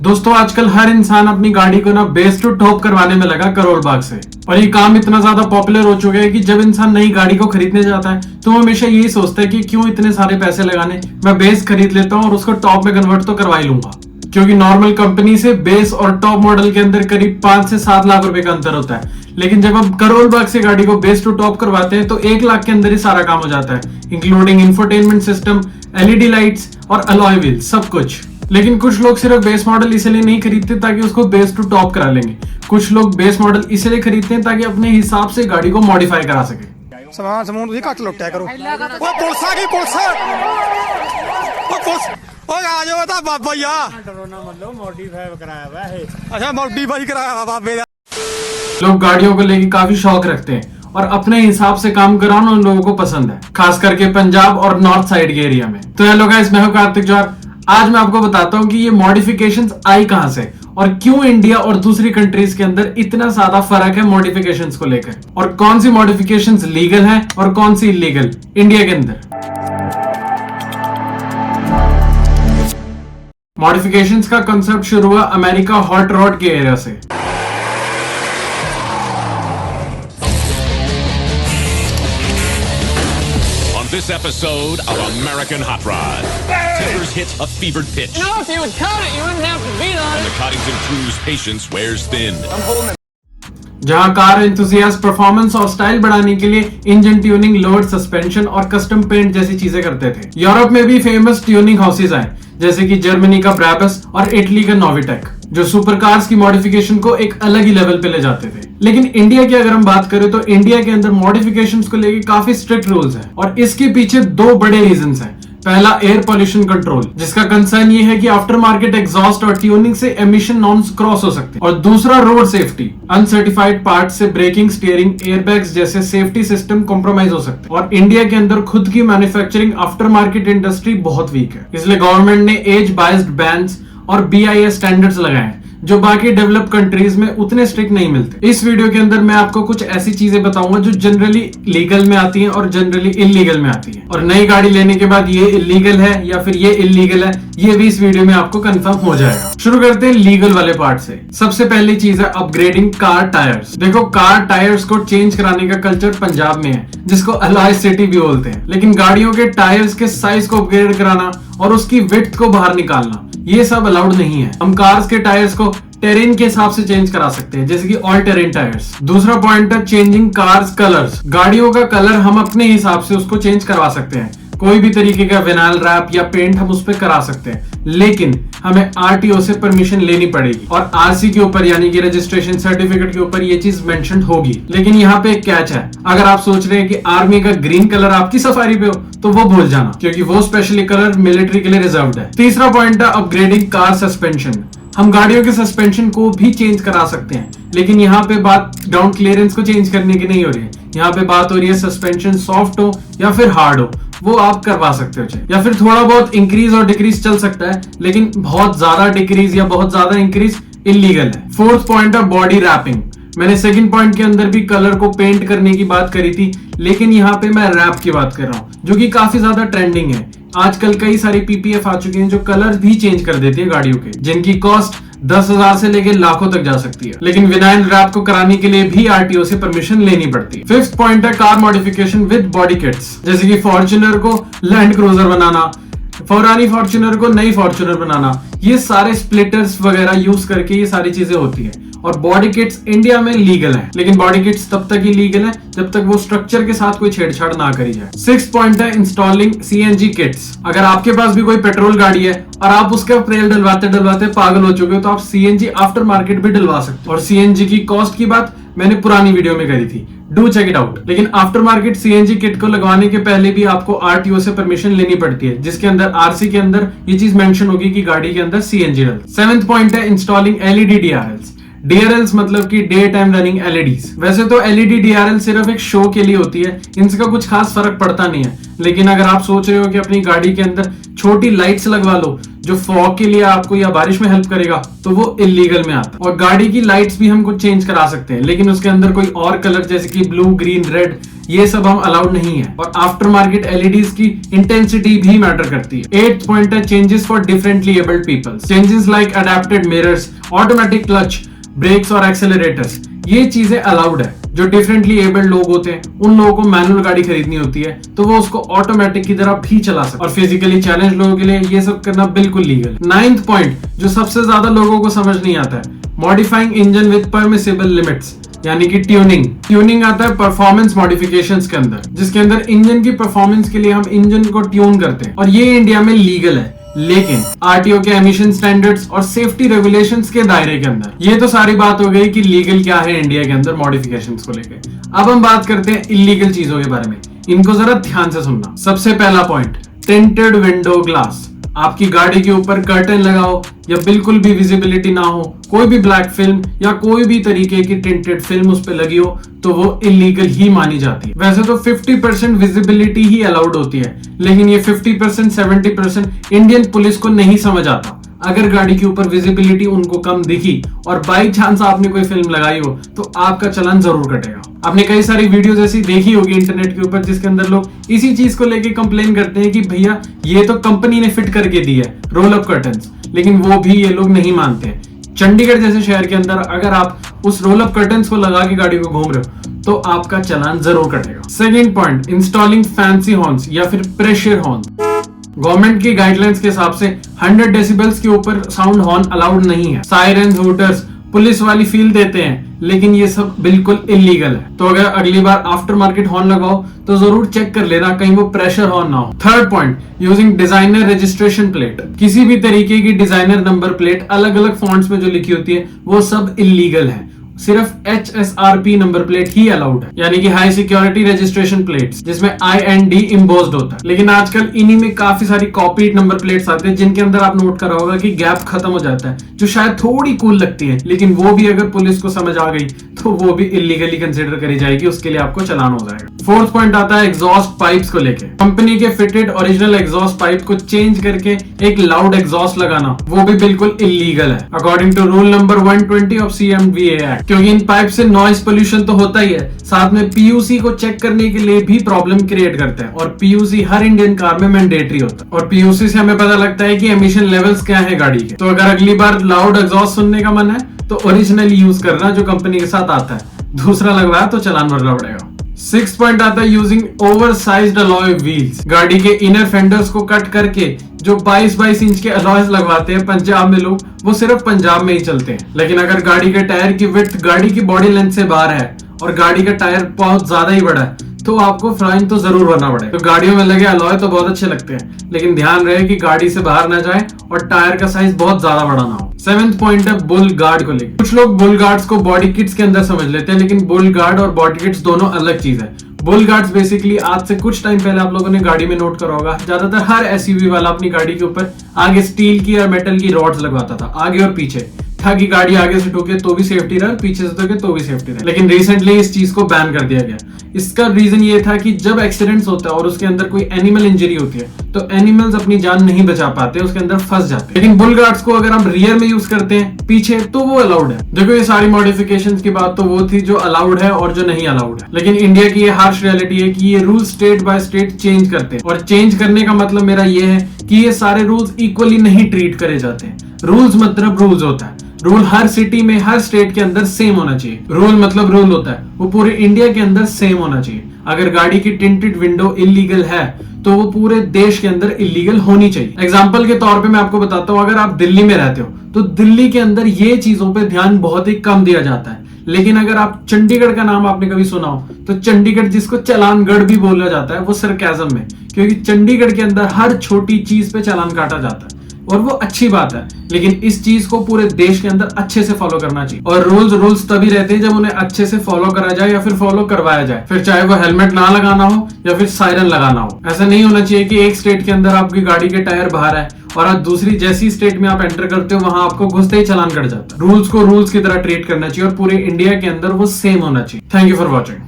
दोस्तों आजकल हर इंसान अपनी गाड़ी को ना बेस टू टॉप करवाने में लगा करोल बाग से। और ये काम इतना ज्यादा पॉपुलर हो चुका है कि जब इंसान नई गाड़ी को खरीदने जाता है तो वो हमेशा यही सोचता है कि क्यों इतने सारे पैसे लगाने, मैं बेस खरीद लेता हूँ और उसको टॉप में कन्वर्ट तो करवा ही लूंगा। क्योंकि नॉर्मल कंपनी से बेस और टॉप मॉडल के अंदर करीब 5 से 7 लाख रुपए का अंतर होता है, लेकिन जब हम करोल बाग से गाड़ी को बेस टू टॉप करवाते हैं तो 1 लाख के अंदर ही सारा काम हो जाता है, including infotainment system, LED lights और अलॉय व्हील, सब कुछ। लेकिन कुछ लोग सिर्फ बेस मॉडल इसलिए नहीं खरीदते ताकि उसको बेस टू टॉप करा लेंगे, कुछ लोग बेस मॉडल इसलिए खरीदते हैं ताकि अपने हिसाब से गाड़ी को मॉडिफाई करा सके। समान समून ਤੁਸੀਂ ਘੱਟ ਲੁੱਟਿਆ ਕਰੋ। ਓਏ ਪੁਲਿਸ ਆ ਗਈ ਪੁਲਿਸ। ਓਏ ਪੁਲਿਸ ਓਏ ਆ ਜਾਓ ਤਾਂ ਬਾਬਾ ਹੀ ਆ। ਡਰੋ ਨਾ ਮੱਲੋ ਮੋਡੀਫਾਈ ਕਰਾਇਆ ਵਾ ਇਹ। ਅੱਛਾ ਮੋਡੀਫਾਈ ਕਰਾਇਆ ਵਾ ਬਾਬੇ ਦਾ। लोग गाड़ियों को लेके काफी शौक रखते हैं और अपने हिसाब से काम कराना उन लोगों को पसंद है, खास करके पंजाब और नॉर्थ साइड के एरिया में। तो हेलो गाइस, मैं हूं कार्तिक जौहर। आज मैं आपको बताता हूं कि ये मॉडिफिकेशंस आई कहां से और क्यों इंडिया और दूसरी कंट्रीज के अंदर इतना ज्यादा फर्क है मॉडिफिकेशंस को लेकर, और कौन सी मॉडिफिकेशंस लीगल हैं और कौन सी इलीगल इंडिया के अंदर। मॉडिफिकेशंस का कांसेप्ट शुरू हुआ अमेरिका हॉट रॉड के एरिया से। This episode of American Hot Rod. Timbers hit a fevered pitch. You know, if you would cut it, you wouldn't have to beat on And it. the Coddington crew's patience wears thin. जहां car enthusiast performance और style बढ़ाने के लिए engine tuning, load suspension और custom paint जैसी चीजें करते थे। यूरोप में भी फेमस ट्यूनिंग हाउसेज आए, जैसे कि जर्मनी का ब्राबस और इटली का नोविटेक, जो सुपर कार्स की मॉडिफिकेशन को एक अलग ही लेवल पे ले जाते थे। लेकिन इंडिया की अगर हम बात करें तो इंडिया के अंदर मॉडिफिकेशंस को लेके काफी स्ट्रिक्ट रूल्स हैं और इसके पीछे 2 बड़े रीजंस हैं। पहला, एयर पॉल्यूशन कंट्रोल, जिसका कंसर्न ये है कि आफ्टर मार्केट एग्जॉस्ट और ट्यूनिंग से एमिशन नॉर्म्स क्रॉस हो सकते हैं। और दूसरा, रोड सेफ्टी, अनसर्टिफाइड पार्ट से ब्रेकिंग, स्टीयरिंग, एयरबैग्स जैसे सेफ्टी सिस्टम कॉम्प्रोमाइज हो सकते हैं। और इंडिया के अंदर खुद की मैन्युफैक्चरिंग आफ्टर मार्केट इंडस्ट्री बहुत वीक है, इसलिए गवर्नमेंट ने एज बाइज्ड बैंस और BIS स्टैंडर्ड्स लगाए हैं जो बाकी डेवलप कंट्रीज में उतने स्ट्रिक्ट नहीं मिलते। इस वीडियो के अंदर मैं आपको कुछ ऐसी चीजें बताऊंगा जो जनरली लीगल में आती हैं और जनरली इलीगल में आती हैं, और नई गाड़ी लेने के बाद ये इलीगल है या फिर ये इलीगल है, ये भी इस वीडियो में आपको कंफर्म हो जाएगा। शुरू करते हैं लीगल वाले पार्ट से। सबसे पहली चीज है अपग्रेडिंग कार टायर्स। देखो, कार टायर्स को चेंज कराने का कल्चर पंजाब में है, जिसको अलॉय सिटी भी बोलते हैं, लेकिन गाड़ियों के टायर्स के साइज को अपग्रेड कराना और उसकी विड्थ को बाहर निकालना, ये सब अलाउड नहीं है। हम कार्स के टायर्स को टेरेन के हिसाब से चेंज करा सकते हैं, जैसे कि ऑल टेरेन टायर्स। दूसरा पॉइंट है चेंजिंग कार्स कलर्स। गाड़ियों का कलर हम अपने हिसाब से उसको चेंज करवा सकते हैं, कोई भी तरीके का विनाइल रैप या पेंट हम उस पर करा सकते हैं, लेकिन हमें RTO से परमिशन लेनी पड़ेगी और RC के ऊपर यानी कि रजिस्ट्रेशन सर्टिफिकेट के ऊपर ये चीज मेंशन होगी। लेकिन यहाँ पे एक कैच है, अगर आप सोच रहे हैं कि आर्मी का ग्रीन कलर आपकी सफारी पे हो तो वो भूल जाना, क्योंकि वो स्पेशली कलर मिलिट्री के लिए रिजर्व्ड है। तीसरा पॉइंट है अपग्रेडिंग कार सस्पेंशन। हम गाड़ियों के सस्पेंशन को भी चेंज करा सकते हैं, लेकिन यहाँ पे बात ग्राउंड क्लियरेंस को चेंज करने की नहीं हो रही है। यहाँ पे बात हो रही है सस्पेंशन सॉफ्ट हो या फिर हार्ड हो, वो आप करवा सकते हो, या फिर थोड़ा बहुत इंक्रीज और डिक्रीज चल सकता है, लेकिन बहुत ज्यादा डिक्रीज या बहुत ज्यादा इंक्रीज इलीगल है। फोर्थ पॉइंट है बॉडी रैपिंग। मैंने सेकंड पॉइंट के अंदर भी कलर को पेंट करने की बात करी थी, लेकिन यहाँ पे मैं रैप की बात कर रहा हूँ, जो कि काफी ज्यादा ट्रेंडिंग है। आजकल कई सारी PPF आ चुके हैं जो कलर भी चेंज कर देती है गाड़ियों के, जिनकी कॉस्ट 10,000 से लेके लाखों तक जा सकती है, लेकिन विनाइल रैप को कराने के लिए भी RTO से परमिशन लेनी पड़ती है। फिफ्थ पॉइंट है car modification with body kits, जैसे कि फॉर्च्यूनर को लैंड क्रूजर बनाना, पुरानी फॉर्च्यूनर को नई फॉर्च्यूनर बनाना, ये सारे स्प्लिटर्स वगैरह यूज करके ये सारी चीजें होती है। और बॉडी किट्स इंडिया में लीगल है, लेकिन बॉडी किट्स तब तक ही लीगल है जब तक वो स्ट्रक्चर के साथ कोई छेड़छाड़ ना करी जाए। सिक्स पॉइंट है इंस्टॉलिंग CNG किट्स। अगर आपके पास भी कोई पेट्रोल गाड़ी है और आप उसका तेल डलवाते डलवाते पागल हो चुके हो तो आप CNG आफ्टर मार्केट भी डलवा सकते हो। और CNG की कॉस्ट की बात मैंने पुरानी वीडियो में करी थी, डू चेक इट आउट। लेकिन आफ्टर मार्केट CNG किट को लगवाने के पहले भी आपको RTO से परमिशन लेनी पड़ती है, जिसके अंदर RC के अंदर ये चीज मेंशन होगी कि गाड़ी के अंदर CNG डल। सेवेंथ पॉइंट है इंस्टॉलिंग LED DRLs। DRLs मतलब कि डे टाइम रनिंग LEDs। वैसे तो LED DRL सिर्फ एक शो के लिए होती है, इनका कुछ खास फर्क पड़ता नहीं है, लेकिन अगर आप सोच रहे हो कि अपनी गाड़ी के अंदर छोटी लाइट्स लगवा लो जो फॉग के लिए आपको या बारिश में हेल्प करेगा, तो वो इलीगल में आता है। और गाड़ी की लाइट्स भी हम कुछ चेंज करा सकते हैं, लेकिन उसके अंदर कोई और कलर जैसे कि ब्लू, ग्रीन, रेड, ये सब हम अलाउड नहीं है। और आफ्टर मार्केट LEDs की इंटेंसिटी भी मैटर करती है। 8th पॉइंट है changes for differently abled peoples. Changes like adapted mirrors, automatic clutch, brakes और एक्सेलरेटर्स, ये चीजें अलाउड है। जो डिफरेंटली एबल्ड लोग होते हैं, उन लोगों को मैनुअल गाड़ी खरीदनी होती है, तो वो उसको ऑटोमेटिक की तरह भी चला सकते हैं। और फिजिकली चैलेंज लोगों के लिए ये सब करना बिल्कुल लीगल है। 9th पॉइंट जो सबसे ज्यादा लोगों को समझ नहीं आता है, modifying engine with permissible limits, यानी कि ट्यूनिंग आता है परफॉर्मेंस मॉडिफिकेशंस के अंदर, जिसके अंदर इंजन की परफॉर्मेंस के लिए हम इंजन को ट्यून करते हैं, और ये इंडिया में लीगल है, लेकिन आरटीओ के एमिशन स्टैंडर्ड्स और सेफ्टी रेगुलेशंस के दायरे के अंदर। ये तो सारी बात हो गई कि लीगल क्या है इंडिया के अंदर मॉडिफिकेशंस को लेकर। अब हम बात करते हैं इलीगल चीजों के बारे में, इनको जरा ध्यान से सुनना। सबसे पहला पॉइंट, टिंटेड विंडो ग्लास। आपकी गाड़ी के ऊपर कर्टन लगाओ या बिल्कुल भी विजिबिलिटी ना हो, कोई भी ब्लैक फिल्म या कोई भी तरीके की टिंटेड फिल्म उस पे लगी हो, तो वो इलीगल ही मानी जाती है। वैसे तो 50% विजिबिलिटी ही अलाउड होती है, लेकिन ये 50% 70% इंडियन पुलिस को नहीं समझ आता। अगर गाड़ी के ऊपर विजिबिलिटी उनको कम दिखी और बाई चांस आपने कोई फिल्म लगाई हो, तो आपका चालान जरूर कटेगा। आपने कई सारी वीडियोस ऐसी देखी होगी इंटरनेट के ऊपर, जिसके अंदर लोग इसी चीज को लेके कंप्लेन करते हैं कि भैया ये तो कंपनी ने फिट करके दी है रोल अप कर्टन्स, लेकिन वो भी ये लोग नहीं मानते हैं। चंडीगढ़ जैसे शहर के अंदर अगर आप उस रोल अप कर्टन्स को लगा के गाड़ी को घूम रहे हो, तो आपका चालान जरूर कटेगा। Second point, installing fancy horns या फिर प्रेशर हॉर्न। गवर्नमेंट की गाइडलाइंस के हिसाब से 100 डेसिबल्स के ऊपर साउंड हॉर्न अलाउड नहीं है। सायरन, हूटर्स, पुलिस वाली फील देते हैं, लेकिन ये सब बिल्कुल इलीगल है। तो अगर अगली बार आफ्टर मार्केट हॉर्न लगाओ तो जरूर चेक कर लेना कहीं वो प्रेशर हॉर्न ना हो। Third point, using designer registration plate. किसी भी तरीके की डिजाइनर नंबर प्लेट अलग अलग फॉन्ट्स में जो लिखी होती है, वो सब इलीगल है। सिर्फ HSRP नंबर प्लेट ही अलाउड है, यानी कि हाई सिक्योरिटी रजिस्ट्रेशन प्लेट्स, जिसमें IND इम्बोस्ड होता है। लेकिन आजकल इन्हीं में काफी सारी कॉपीड नंबर प्लेट्स आते हैं, जिनके अंदर आप नोट करा होगा कि गैप खत्म हो जाता है, जो शायद थोड़ी कूल लगती है, लेकिन वो भी अगर पुलिस को समझ आ गई तो वो भी इलीगली कंसिडर करी जाएगी, उसके लिए आपको चालान हो जाएगा। फोर्थ पॉइंट आता है एग्जॉस्ट पाइप्स को लेके। कंपनी के फिटेड ओरिजिनल एग्जॉस्ट पाइप को चेंज करके एक लाउड एग्जॉस्ट लगाना, वो भी बिल्कुल इलीगल है according to rule number 120 of CMVA act. क्योंकि इन पाइप से नॉइज पोल्यूशन तो होता ही है, साथ में PUC को चेक करने के लिए भी प्रॉब्लम क्रिएट करते हैं, और PUC हर इंडियन कार में मैंडेटरी होता है। और PUC से हमें पता लगता है कि एमिशन लेवल्स क्या है गाड़ी के। तो अगर अगली बार लाउड एग्जॉस्ट सुनने का मन है तो ओरिजिनल यूज करना जो कंपनी के साथ आता है, दूसरा लगवाया तो चालान भरना पड़ेगा। 6th पॉइंट आता है यूजिंग ओवरसाइज्ड अलॉय व्हील्स। गाड़ी के इनर फेंडर्स को कट करके जो 22-22 इंच के अलॉयज लगवाते हैं पंजाब में लोग, वो सिर्फ पंजाब में ही चलते हैं। लेकिन अगर गाड़ी के टायर की विड्थ गाड़ी की बॉडी लेंथ से बाहर है और गाड़ी का टायर बहुत ज्यादा ही बड़ा है, तो आपको फाइन तो जरूर भरना पड़ेगा। तो गाड़ियों में लगे अलॉय तो बहुत अच्छे लगते हैं, लेकिन ध्यान रहे कि गाड़ी से बाहर ना जाए और टायर का साइज बहुत ज्यादा बड़ा ना हो। 7th पॉइंट है बुल गार्ड को लेकर। कुछ लोग बुल गार्ड्स को बॉडी किट्स के अंदर समझ लेते हैं, लेकिन बुल गार्ड और बॉडी किट्स दोनों अलग चीज है। बुल गार्ड्स बेसिकली आज से कुछ टाइम पहले आप लोगों ने गाड़ी में नोट करा होगा, ज्यादातर हर SUV वाला अपनी गाड़ी के ऊपर आगे स्टील की और मेटल की रॉड्स लगवाता था, आगे और पीछे, ताकि गाड़ी आगे से ठोके तो भी सेफ्टी रहे, पीछे से ठोके तो भी सेफ्टी रहे। लेकिन रिसेंटली इस चीज को बैन कर दिया गया। इसका रीजन ये था कि जब एक्सीडेंट्स होता है और उसके अंदर कोई एनिमल इंजरी होती है, तो एनिमल्स अपनी जान नहीं बचा पाते, उसके अंदर फंस जाते हैं। लेकिन बुल गार्ड्स को अगर हम रियर में यूज करते हैं पीछे, तो वो अलाउड है। देखो ये सारी मॉडिफिकेशंस की बात तो वो थी जो अलाउड है और जो नहीं अलाउड है, लेकिन इंडिया की ये हार्श रियलिटी है कि ये rule state by state change करते हैं। और चेंज करने का मतलब मेरा ये है कि ये सारे रूल्स इक्वली नहीं ट्रीट करे जाते हैं। रूल्स मतलब रूल्स होता है, रूल हर सिटी में हर स्टेट के अंदर सेम होना चाहिए। रूल मतलब रूल होता है, वो पूरे इंडिया के अंदर सेम होना चाहिए। अगर गाड़ी की टिंटेड विंडो इलीगल है तो वो पूरे देश के अंदर इलीगल होनी चाहिए। एग्जाम्पल के तौर पे मैं आपको बताता हूँ, अगर आप दिल्ली में रहते हो तो दिल्ली के अंदर ये चीजों पे ध्यान बहुत ही कम दिया जाता है। लेकिन अगर आप चंडीगढ़ का नाम आपने कभी सुना हो, तो चंडीगढ़ जिसको चालानगढ़ भी बोला जाता है, वो सरकाज़म में, क्योंकि चंडीगढ़ के अंदर हर छोटी चीज पे चालान काटा जाता है। और वो अच्छी बात है, लेकिन इस चीज को पूरे देश के अंदर अच्छे से फॉलो करना चाहिए। और रूल्स तभी रहते हैं जब उन्हें अच्छे से फॉलो करा जाए या फिर फॉलो करवाया जाए, फिर चाहे वो हेलमेट ना लगाना हो या फिर सायरन लगाना हो। ऐसा नहीं होना चाहिए कि एक स्टेट के अंदर आपकी गाड़ी के टायर बाहर है और आज दूसरी जैसी स्टेट में आप एंटर करते हो वहां आपको घुसते ही चालान कट जाता है। रूल्स को रूल्स की तरह ट्रीट करना चाहिए और पूरे इंडिया के अंदर वो सेम होना चाहिए। Thank you for watching.